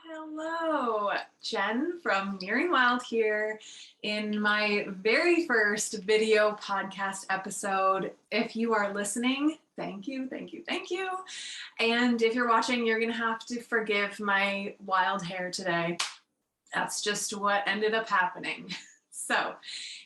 Hello, Jen from Nearing Wild here in my very first video podcast episode. If you are listening, thank you, thank you, thank you. And if you're watching, you're going to have to forgive my wild hair today. That's just what ended up happening. So,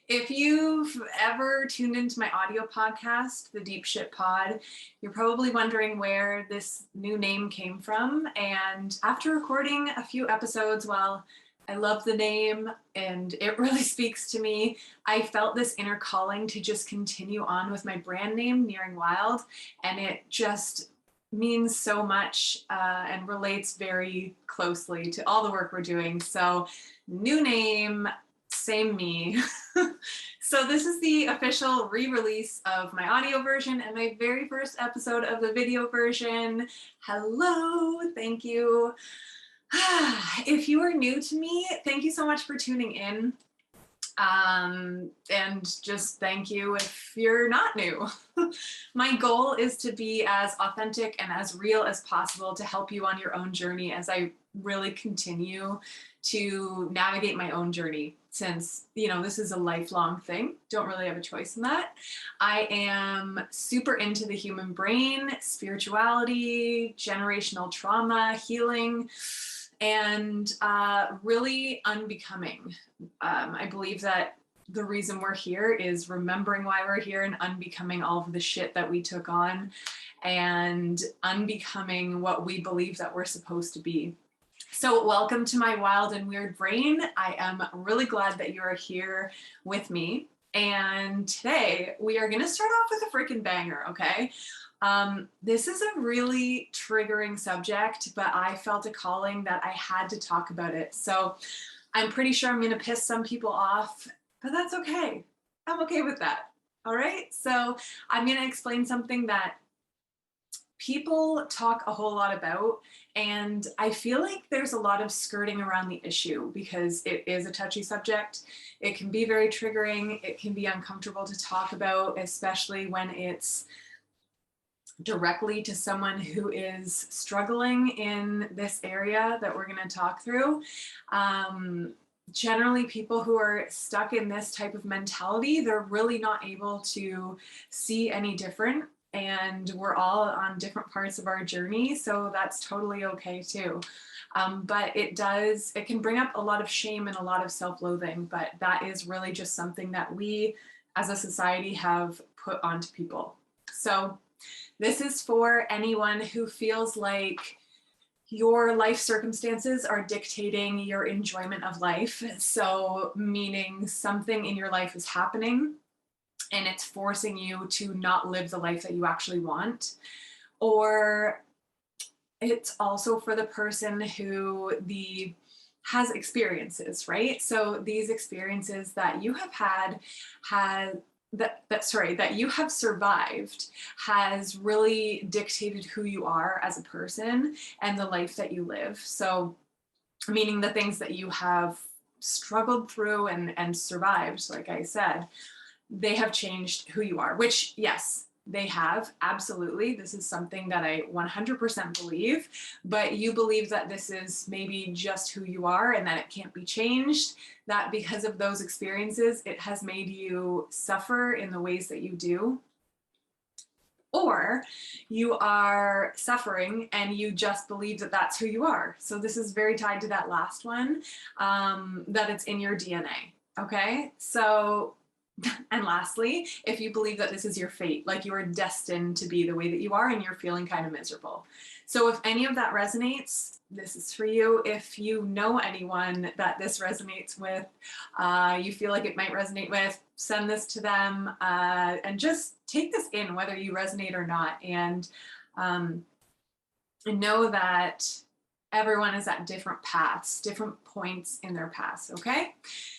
if you've ever tuned into my audio podcast, The Deep Shit Pod, you're probably wondering where this new name came from. And after recording a few episodes, while I love the name and it really speaks to me, I felt this inner calling to just continue on with my brand name, Nearing Wild. And it just means so much and relates very closely to all the work we're doing. So, new name, same me. So this is the official re-release of my audio version and my very first episode of the video version. Hello, thank you. If you are new to me, thank you so much for tuning in. And just thank you if you're not new. My goal is to be as authentic and as real as possible to help you on your own journey as I really continue to navigate my own journey, since, this is a lifelong thing. Don't really have a choice in that. I am super into the human brain, spirituality, generational trauma, healing, and really unbecoming. I believe that the reason we're here is remembering why we're here and unbecoming all of the shit that we took on and unbecoming what we believe that we're supposed to be. So welcome to my wild and weird brain. I am really glad that you are here with me. And today we are going to start off with a freaking banger, okay? This is a really triggering subject, but I felt a calling that I had to talk about it. So I'm pretty sure I'm going to piss some people off, but that's okay. I'm okay with that. All right. So I'm going to explain something that people talk a whole lot about, and I feel like there's a lot of skirting around the issue because it is a touchy subject. It can be very triggering. It can be uncomfortable to talk about, especially when it's directly to someone who is struggling in this area that we're going to talk through. Generally, people who are stuck in this type of mentality, they're really not able to see any different. And we're all on different parts of our journey, so that's totally okay too. But it can bring up a lot of shame and a lot of self-loathing, but that is really just something that we as a society have put onto people. So this is for anyone who feels like your life circumstances are dictating your enjoyment of life. So meaning something in your life is happening and it's forcing you to not live the life that you actually want. Or it's also for the person who has experiences, right? So these experiences that you have that you have survived has really dictated who you are as a person and the life that you live. So meaning the things that you have struggled through and survived, like I said, they have changed who you are, which, yes, they have. Absolutely. This is something that I 100% believe, but you believe that this is maybe just who you are and that it can't be changed, that because of those experiences, it has made you suffer in the ways that you do. Or you are suffering and you just believe that that's who you are. So this is very tied to that last one, that it's in your DNA. Okay. So, and lastly, if you believe that this is your fate, like you are destined to be the way that you are and you're feeling kind of miserable. So if any of that resonates, this is for you. If you know anyone that this resonates with, you feel like it might resonate with, send this to them and just take this in, whether you resonate or not. And know that everyone is at different paths, different points in their past, okay?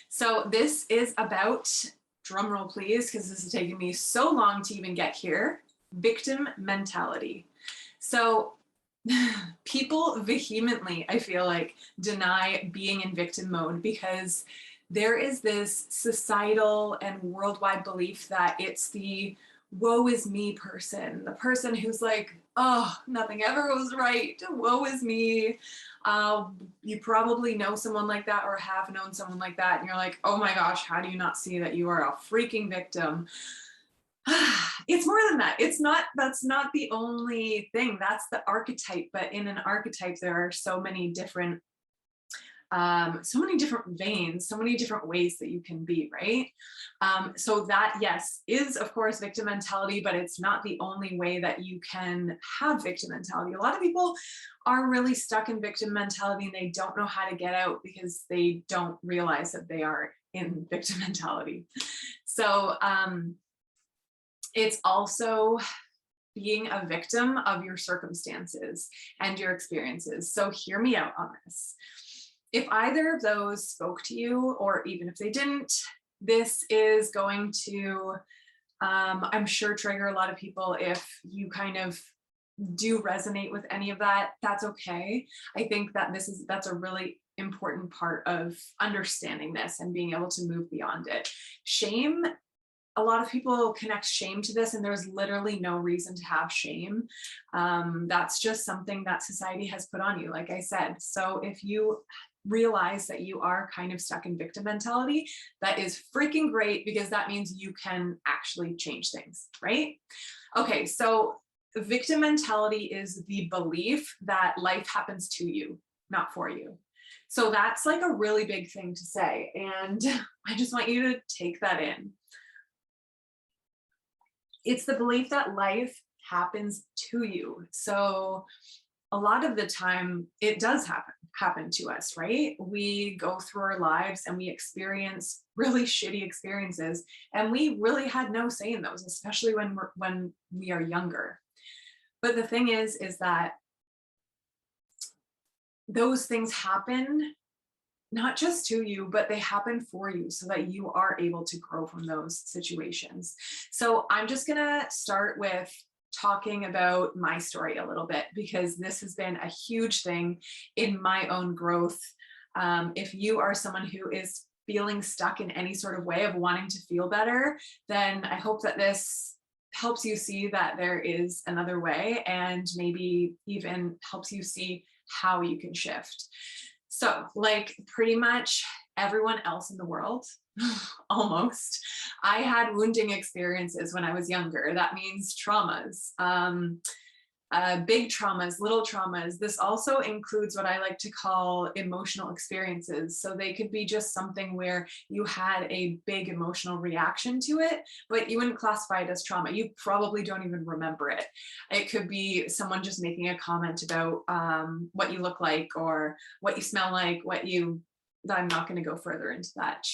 So this is about, drum roll please, because this is taking me so long to even get here, victim mentality. So people vehemently, I feel like, deny being in victim mode because there is this societal and worldwide belief that it's the woe is me person, the person who's like, oh, nothing ever goes right, woe is me. You probably know someone like that or have known someone like that, and you're like, oh my gosh, how do you not see that you are a freaking victim? It's more than that. That's not the only thing. That's the archetype, but in an archetype, there are so many different veins, so many different ways that you can be, right? So that, yes, is of course victim mentality, but it's not the only way that you can have victim mentality. A lot of people are really stuck in victim mentality and they don't know how to get out because they don't realize that they are in victim mentality. So it's also being a victim of your circumstances and your experiences. So hear me out on this. If either of those spoke to you, or even if they didn't, this is going to, I'm sure, trigger a lot of people. If you kind of do resonate with any of that, that's okay. I think that that's a really important part of understanding this and being able to move beyond it. Shame, a lot of people connect shame to this, and there's literally no reason to have shame. That's just something that society has put on you, like I said. So if you realize that you are kind of stuck in victim mentality, that is freaking great, because that means you can actually change things, right? Okay, so victim mentality is the belief that life happens to you, not for you. So that's like a really big thing to say, and I just want you to take that in. It's the belief that life happens to you. So a lot of the time it does happen to us, right? We go through our lives and we experience really shitty experiences, and we really had no say in those, especially when we are younger. But the thing is that those things happen not just to you, but they happen for you so that you are able to grow from those situations. So I'm just gonna start with talking about my story a little bit, because this has been a huge thing in my own growth. If you are someone who is feeling stuck in any sort of way of wanting to feel better, then I hope that this helps you see that there is another way, and maybe even helps you see how you can shift. So, like pretty much everyone else in the world, almost, I had wounding experiences when I was younger. That means traumas, big traumas, little traumas. This also includes what I like to call emotional experiences. So they could be just something where you had a big emotional reaction to it, but you wouldn't classify it as trauma. You probably don't even remember it. It could be someone just making a comment about what you look like or what you smell like, I'm not going to go further into that.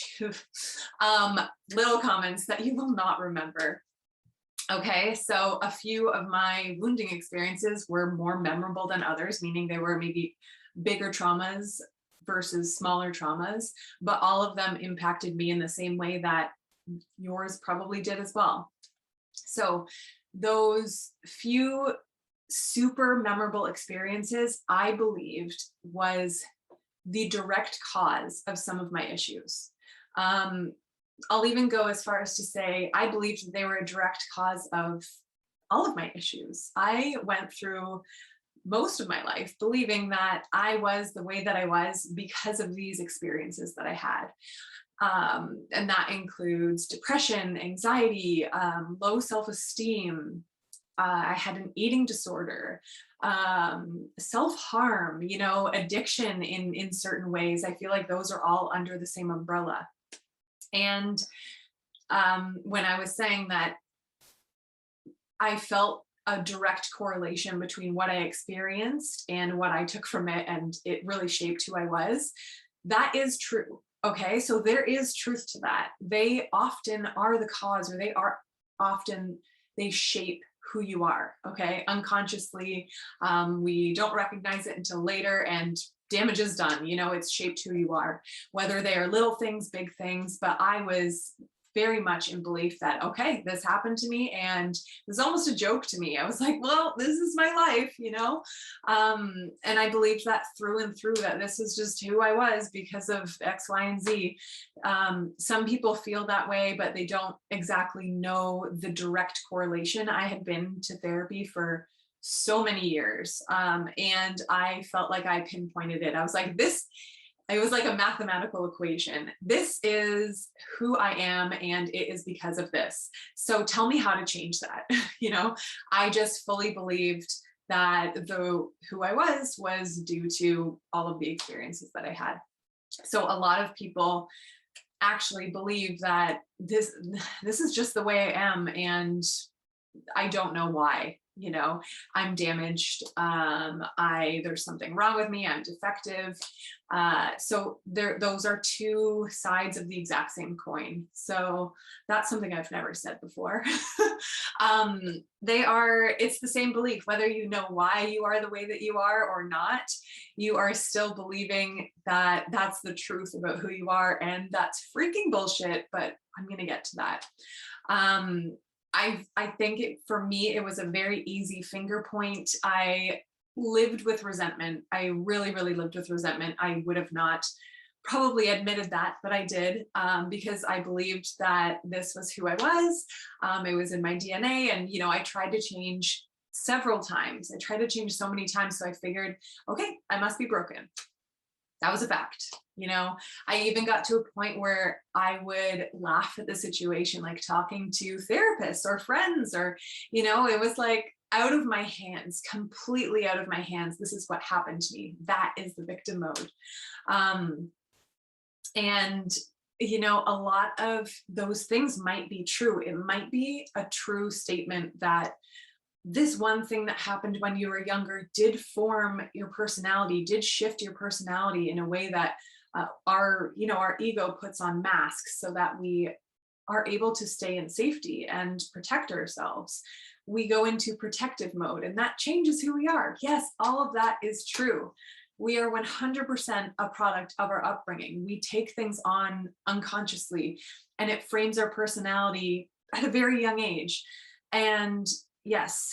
Little comments that you will not remember. Okay, so a few of my wounding experiences were more memorable than others, meaning they were maybe bigger traumas versus smaller traumas, but all of them impacted me in the same way that yours probably did as well. So those few super memorable experiences, I believed, was the direct cause of some of my issues. I'll even go as far as to say I believed that they were a direct cause of all of my issues. I went through most of my life believing that I was the way that I was because of these experiences that I had. And that includes depression, anxiety, low self-esteem. I had an eating disorder, self-harm, addiction in certain ways. I feel like those are all under the same umbrella. And when I was saying that I felt a direct correlation between what I experienced and what I took from it, and it really shaped who I was, that is true. Okay, so there is truth to that. They often are the cause, or they shape who you are, okay, unconsciously. We don't recognize it until later, and damage is done. It's shaped who you are, whether they are little things, big things. But I was very much in belief that, okay, this happened to me and it was almost a joke to me. I was like, well, this is my life, you know? And I believed that through and through, that this is just who I was because of X, Y, and Z. Some people feel that way, but they don't exactly know the direct correlation. I had been to therapy for so many years, and I felt like I pinpointed it. I was like, it was like a mathematical equation. This is who I am, and it is because of this. So tell me how to change that. You know, I just fully believed that who I was due to all of the experiences that I had. So a lot of people actually believe that this is just the way I am, and I don't know why. You know, I'm damaged. There's something wrong with me. I'm defective. So those are two sides of the exact same coin. So that's something I've never said before. It's the same belief, whether you know why you are the way that you are or not, you are still believing that that's the truth about who you are. And that's freaking bullshit, but I'm going to get to that. I think for me, it was a very easy finger point. I lived with resentment. I really, really lived with resentment. I would have not probably admitted that, but I did, because I believed that this was who I was. It was in my DNA. And, you know, I tried to change several times. I tried to change so many times. So I figured, okay, I must be broken. That was a fact. You know, I even got to a point where I would laugh at the situation, like talking to therapists or friends, or, you know, it was like out of my hands, completely out of my hands. This is what happened to me. That is the victim mode. And, you know, a lot of those things might be true. It might be a true statement that this one thing that happened when you were younger did form your personality, did shift your personality in a way that our ego puts on masks so that we are able to stay in safety and protect ourselves. We go into protective mode, and that changes who we are. Yes, all of that is true. We are 100% a product of our upbringing. We take things on unconsciously, and it frames our personality at a very young age. And yes,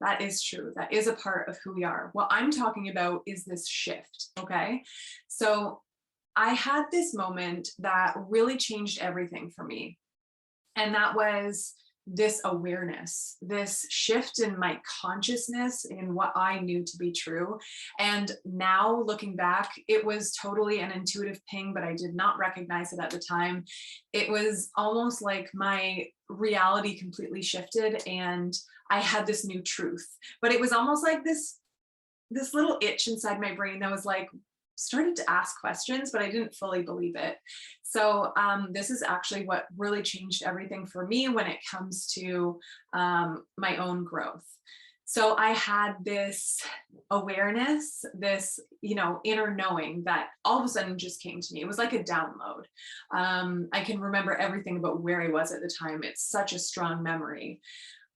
that is true. That is a part of who we are. What I'm talking about is this shift, okay? So I had this moment that really changed everything for me. And that was this awareness, this shift in my consciousness in what I knew to be true. And now looking back, it was totally an intuitive ping, but I did not recognize it at the time. It was almost like my reality completely shifted and I had this new truth. But it was almost like this little itch inside my brain that was like, started to ask questions, but I didn't fully believe it. So this is actually what really changed everything for me when it comes to my own growth. So I had this awareness, this, inner knowing that all of a sudden just came to me. It was like a download. I can remember everything about where I was at the time. It's such a strong memory,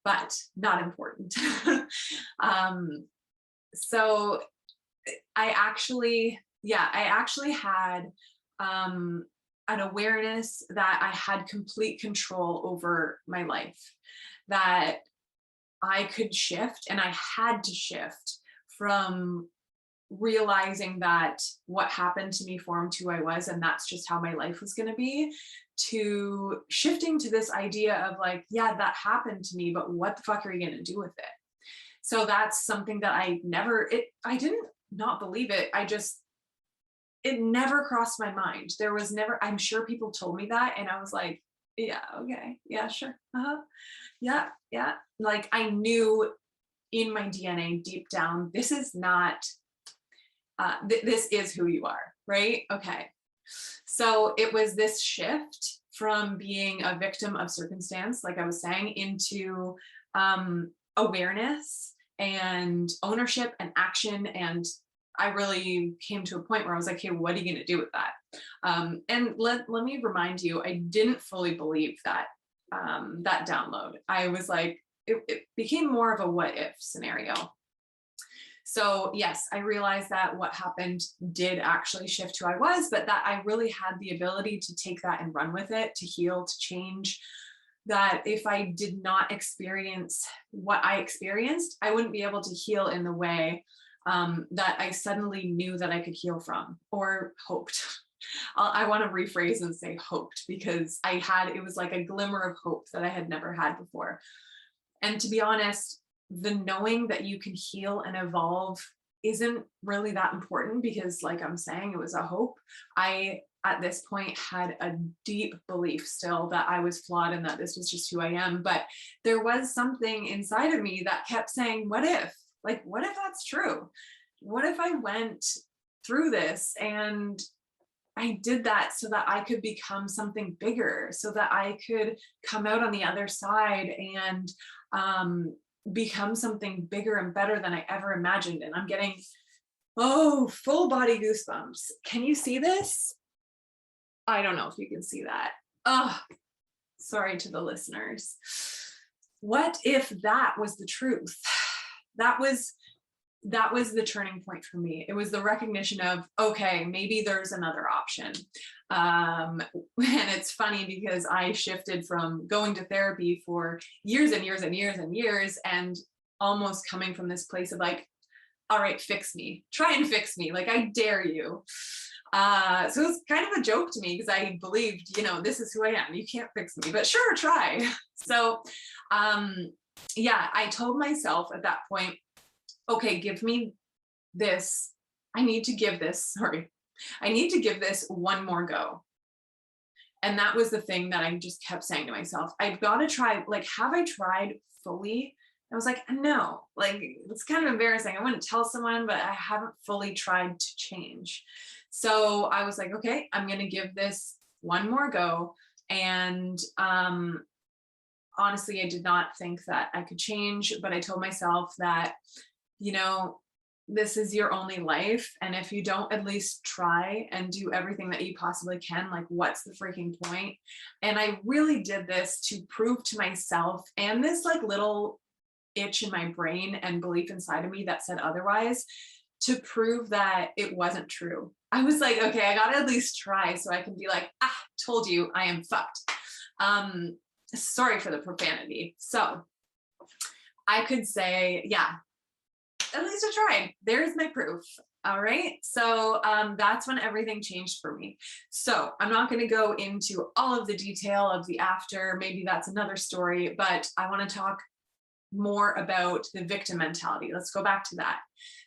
but not important. So I actually had an awareness that I had complete control over my life, that I could shift, and I had to shift from realizing that what happened to me formed who I was, and that's just how my life was going to be, to shifting to this idea of like, yeah, that happened to me, but what the fuck are you going to do with it? So that's something that I didn't not believe it. It never crossed my mind. There was never, I'm sure people told me that. And I was like, yeah, okay. Yeah, sure. Yeah. Like I knew in my DNA deep down, this is not, this is who you are. Right. Okay. So it was this shift from being a victim of circumstance, like I was saying, into awareness and ownership and action. And I really came to a point where I was like, hey, what are you going to do with that? And let me remind you, I didn't fully believe that, that download. I was like, it became more of a what if scenario. So yes, I realized that what happened did actually shift who I was, but that I really had the ability to take that and run with it, to heal, to change. That if I did not experience what I experienced, I wouldn't be able to heal in the way that I suddenly knew that I could heal from, or hoped. I want to rephrase and say hoped, because it was like a glimmer of hope that I had never had before. And to be honest, the knowing that you can heal and evolve isn't really that important, because like I'm saying, it was a hope. I, at this point, had a deep belief still that I was flawed and that this was just who I am. But there was something inside of me that kept saying, what if? Like, what if that's true? What if I went through this and I did that so that I could become something bigger, so that I could come out on the other side and become something bigger and better than I ever imagined. And I'm getting, full body goosebumps. Can you see this? I don't know if you can see that. Oh, sorry to the listeners. What if that was the truth? That was the turning point for me. It was the recognition of, okay, maybe there's another option. And it's funny because I shifted from going to therapy for years and years and years and years, and almost coming from this place of like, all right, fix me, try and fix me. Like, I dare you. So it was kind of a joke to me, because I believed, this is who I am. You can't fix me, but sure, try. So, yeah, I told myself at that point, okay, give me this. I need to give this one more go. And that was the thing that I just kept saying to myself, I've got to try. Like, have I tried fully? I was like, no, like, it's kind of embarrassing. I wouldn't tell someone, but I haven't fully tried to change. So I was like, okay, I'm going to give this one more go. And, honestly, I did not think that I could change, but I told myself that, this is your only life. And if you don't at least try and do everything that you possibly can, like, what's the freaking point? And I really did this to prove to myself, and this like little itch in my brain and belief inside of me that said otherwise, to prove that it wasn't true. I was like, okay, I gotta at least try so I can be like, told you, I am fucked. Sorry for the profanity. So I could say, yeah, at least I tried. There's my proof. All right. So that's when everything changed for me. So I'm not going to go into all of the detail of the after. Maybe that's another story, but I want to talk more about the victim mentality. Let's go back to that.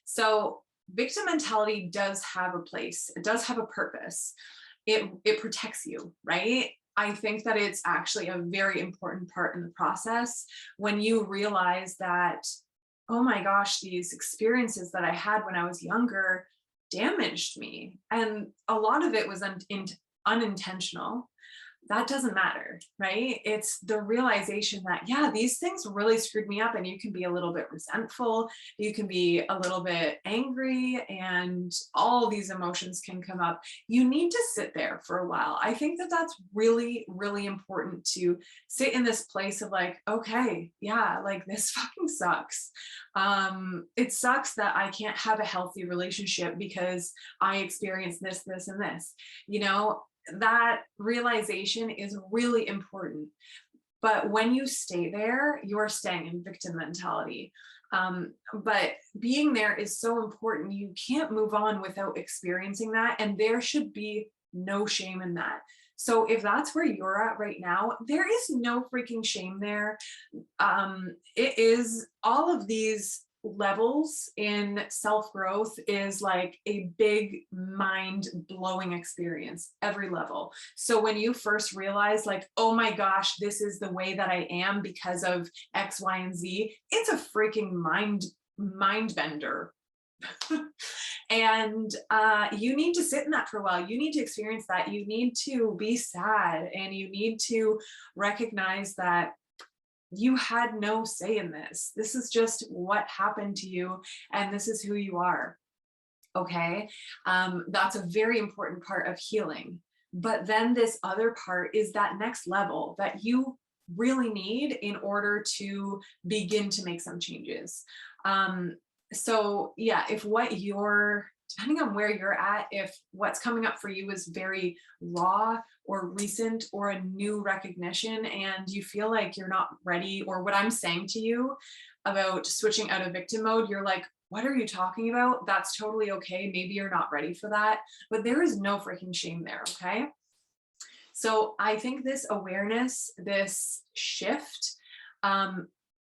So victim mentality does have a place. It does have a purpose. It protects you, right? I think that it's actually a very important part in the process when you realize that, oh my gosh, these experiences that I had when I was younger damaged me. And a lot of it was unintentional. That doesn't matter, right? It's the realization that, yeah, these things really screwed me up, and you can be a little bit resentful, you can be a little bit angry, and all these emotions can come up. You need to sit there for a while. I think that that's really, really important, to sit in this place of like, okay, yeah, like, this fucking sucks. It sucks that I can't have a healthy relationship because I experienced this, this, and this, that realization is really important. But when you stay there, you're staying in victim mentality. But being there is so important. You can't move on without experiencing that. And there should be no shame in that. So if that's where you're at right now, there is no freaking shame there. It is all of these levels in self-growth is like a big mind-blowing experience, every level. So when you first realize like, oh my gosh, this is the way that I am because of X, Y, and Z, it's a freaking mind bender. And you need to sit in that for a while. You need to experience that. You need to be sad, and you need to recognize that you had no say in this. This is just what happened to you, and this is who you are. Okay. That's a very important part of healing. But then this other part is that next level that you really need in order to begin to make some changes. So yeah, if what you're, depending on where you're at, if what's coming up for you is very raw or recent or a new recognition and you feel like you're not ready, or what I'm saying to you about switching out of victim mode, you're like, what are you talking about? That's totally okay. Maybe you're not ready for that, but there is no freaking shame there. Okay. So I think this awareness, this shift, um,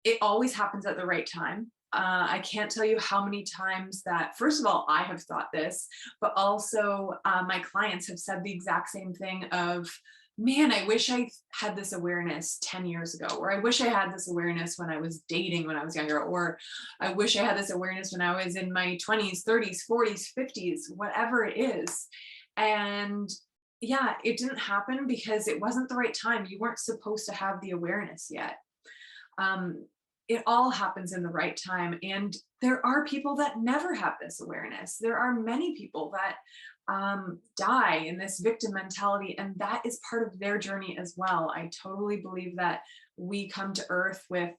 it always happens at the right time. I can't tell you how many times that, first of all, I have thought this, but also my clients have said the exact same thing of, man, I wish I had this awareness 10 years ago, or I wish I had this awareness when I was dating when I was younger, or I wish I had this awareness when I was in my 20s, 30s, 40s, 50s, whatever it is. And yeah, it didn't happen because it wasn't the right time. You weren't supposed to have the awareness yet. Um, it all happens in the right time. And there are people that never have this awareness. There are many people that die in this victim mentality, and that is part of their journey as well. I totally believe that we come to earth with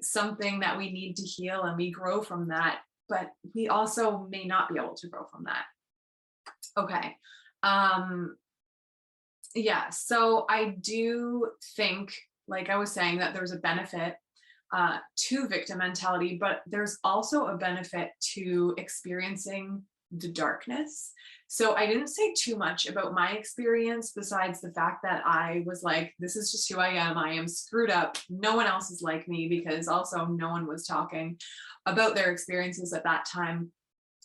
something that we need to heal and we grow from that, but we also may not be able to grow from that. Okay. Um, yeah, so I do think, like I was saying, that there's a benefit to victim mentality, but there's also a benefit to experiencing the darkness. So I didn't say too much about my experience besides the fact that I was like, this is just who I am. I am screwed up. No one else is like me, because also no one was talking about their experiences at that time.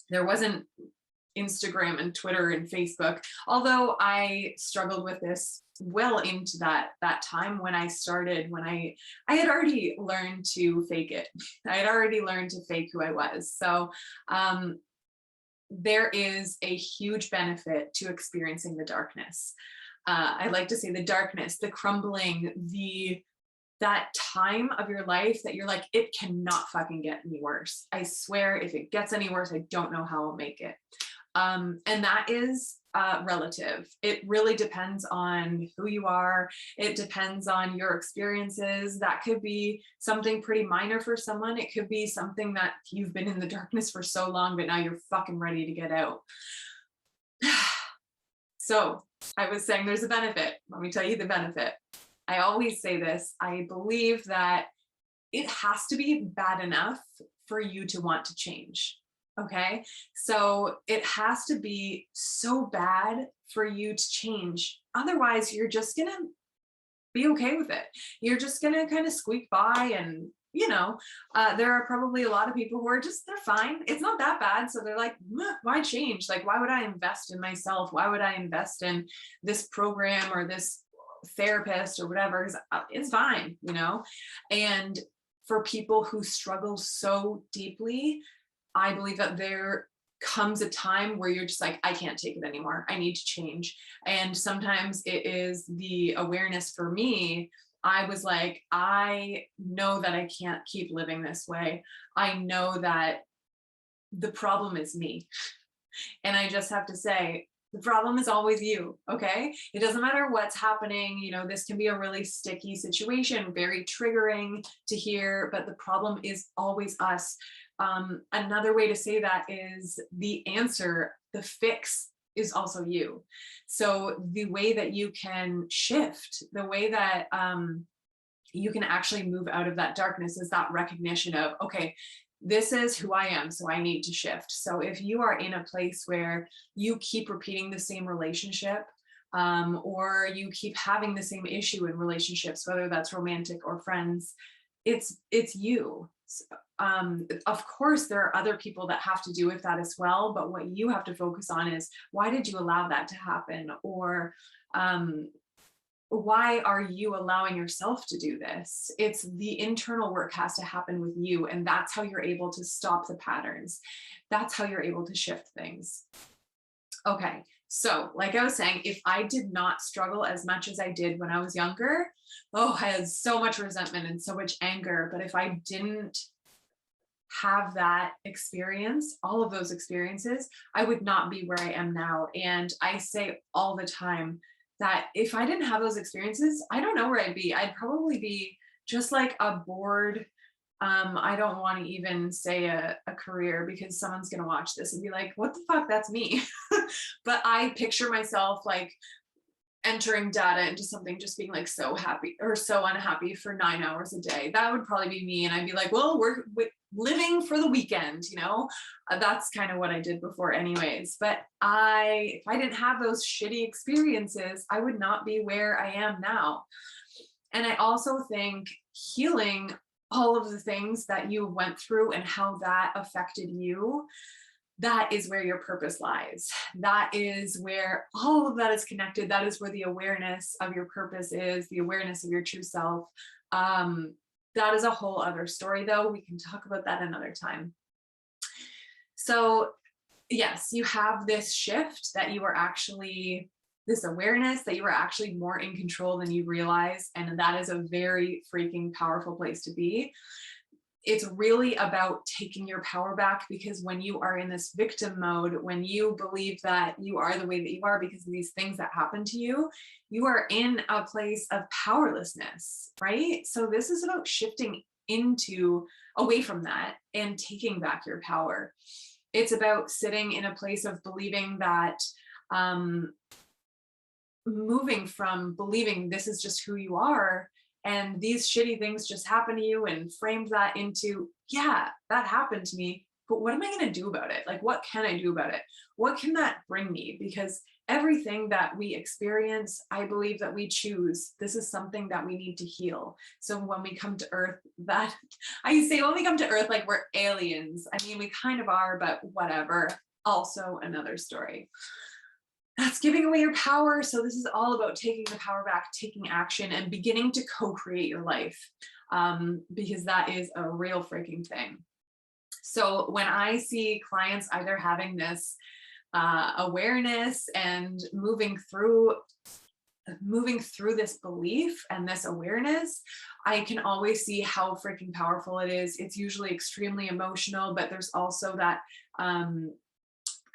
There wasn't Instagram and Twitter and Facebook. Although I struggled with this well into that time when I started, when I had already learned to fake it. I had already learned to fake who I was. So there is a huge benefit to experiencing the darkness. I like to say the darkness, the crumbling, that time of your life that you're like, it cannot fucking get any worse. I swear, if it gets any worse, I don't know how I'll make it. And that is relative. It really depends on who you are. It depends on your experiences. That could be something pretty minor for someone. It could be something that you've been in the darkness for so long, but now you're fucking ready to get out. So I was saying there's a benefit. Let me tell you the benefit. I always say this. I believe that it has to be bad enough for you to want to change. Okay. So it has to be so bad for you to change. Otherwise, you're just going to be okay with it. You're just going to kind of squeak by. And, there are probably a lot of people who are just, they're fine. It's not that bad. So they're like, why change? Like, why would I invest in myself? Why would I invest in this program or this therapist or whatever? Because it's fine, And for people who struggle so deeply, I believe that there comes a time where you're just like, I can't take it anymore. I need to change. And sometimes it is the awareness. For me, I was like, I know that I can't keep living this way. I know that the problem is me. And I just have to say, the problem is always you. Okay. It doesn't matter what's happening. This can be a really sticky situation, very triggering to hear, but the problem is always us. Another way to say that is the answer, the fix is also you. So the way that you can shift, the way that you can actually move out of that darkness is that recognition of, okay, this is who I am, so I need to shift. So if you are in a place where you keep repeating the same relationship, or you keep having the same issue in relationships, whether that's romantic or friends, it's you. Of course, there are other people that have to do with that as well, but what you have to focus on is, why did you allow that to happen? Or why are you allowing yourself to do this? It's the internal work has to happen with you. And that's how you're able to stop the patterns. That's how you're able to shift things. Okay. So like I was saying, if I did not struggle as much as I did when I was younger, I had so much resentment and so much anger. But if I didn't have that experience, all of those experiences, I would not be where I am now. And I say all the time, that if I didn't have those experiences, I don't know where I'd be. I'd probably be just like a bored I don't want to even say a career, because someone's going to watch this and be like, what the fuck, that's me. But I picture myself like entering data into something, just being like so happy or so unhappy for 9 hours a day. That would probably be me. And I'd be like, well, we're living for the weekend, that's kind of what I did before anyways. But if I didn't have those shitty experiences, I would not be where I am now. And I also think healing all of the things that you went through and how that affected you, that is where your purpose lies. That is where all of that is connected. That is where the awareness of your purpose is, the awareness of your true self. That is a whole other story, though. We can talk about that another time. So yes, you have this shift that you are actually, this awareness that you are actually more in control than you realize. And that is a very freaking powerful place to be. It's really about taking your power back, because when you are in this victim mode, when you believe that you are the way that you are because of these things that happen to you, you are in a place of powerlessness, right? So this is about shifting away from that and taking back your power. It's about sitting in a place of believing that, moving from believing this is just who you are and these shitty things just happen to you, and framed that into, yeah, that happened to me, but what am I going to do about it? Like, what can I do about it? What can that bring me? Because everything that we experience, I believe that we choose. This is something that we need to heal. So when we come to earth, that I say when we come to earth, like we're aliens. I mean, we kind of are, but whatever. Also another story. That's giving away your power. So this is all about taking the power back, taking action, and beginning to co-create your life, because that is a real freaking thing. So when I see clients either having this awareness and moving through this belief and this awareness, I can always see how freaking powerful it is. It's usually extremely emotional, but there's also that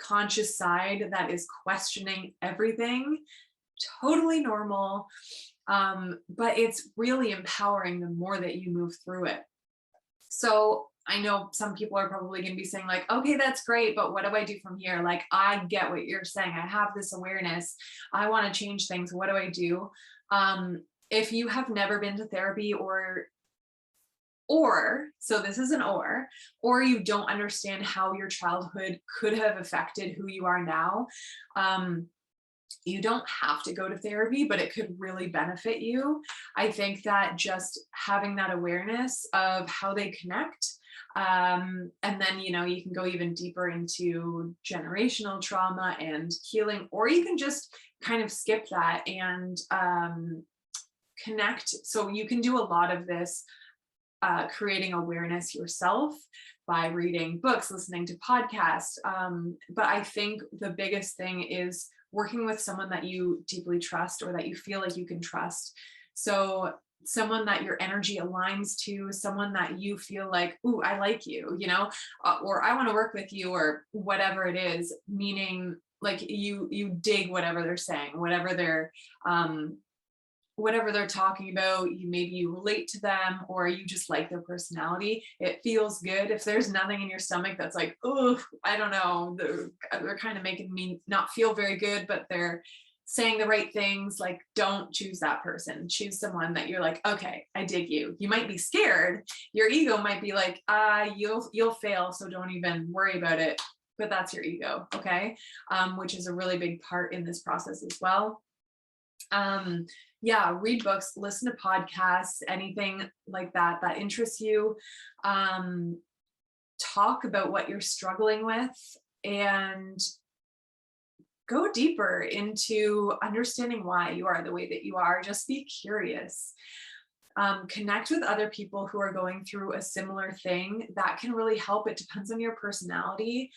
conscious side that is questioning everything. Totally normal. But it's really empowering the more that you move through it. So I know some people are probably going to be saying like, okay, that's great, but what do I do from here? Like, I get what you're saying. I have this awareness. I want to change things. What do I do? If you have never been to therapy, so this is an or you don't understand how your childhood could have affected who you are now, you don't have to go to therapy, but it could really benefit you. I think that just having that awareness of how they connect, and then, you can go even deeper into generational trauma and healing, or you can just kind of skip that and connect. So you can do a lot of this, creating awareness yourself by reading books, listening to podcasts. But I think the biggest thing is working with someone that you deeply trust, or that you feel like you can trust. So someone that your energy aligns to, someone that you feel like, ooh, I like you, or I want to work with you, or whatever it is, meaning like you dig whatever they're saying, whatever they're talking about, maybe you relate to them, or you just like their personality. It feels good. If there's nothing in your stomach that's like, oh, I don't know, they're kind of making me not feel very good, but they're saying the right things, like, don't choose that person. Choose someone that you're like, okay, I dig you. You might be scared. Your ego might be like, you'll fail, so don't even worry about it. But that's your ego, okay? Which is a really big part in this process as well. Read books, listen to podcasts, anything like that interests you. Talk about what you're struggling with, and go deeper into understanding why you are the way that you are. Just be curious. Connect with other people who are going through a similar thing. That can really help. It depends on your personality.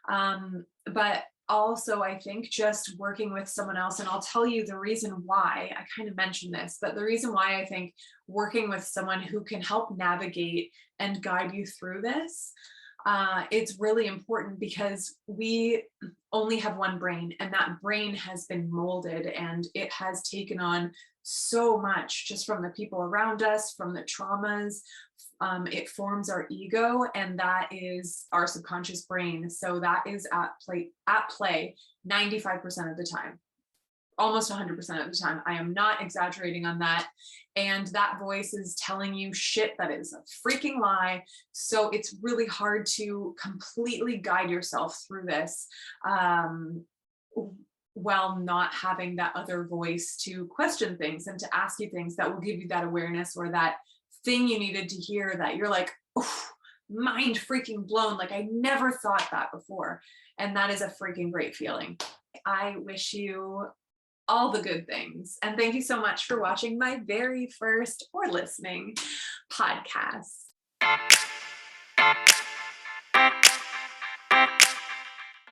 But also, I think just working with someone else, and I'll tell you the reason why. I kind of mentioned this, but the reason why I think working with someone who can help navigate and guide you through this, it's really important, because we only have one brain, and that brain has been molded, and it has taken on so much just from the people around us, from the traumas, it forms our ego, and that is our subconscious brain. So that is at play 95% of the time, almost 100% of the time. I am not exaggerating on that. And that voice is telling you shit that is a freaking lie. So it's really hard to completely guide yourself through this, while not having that other voice to question things and to ask you things that will give you that awareness, or that thing you needed to hear that you're like, oh, mind freaking blown. Like, I never thought that before. And that is a freaking great feeling. I wish you all the good things. And thank you so much for watching my very first, or listening, podcast.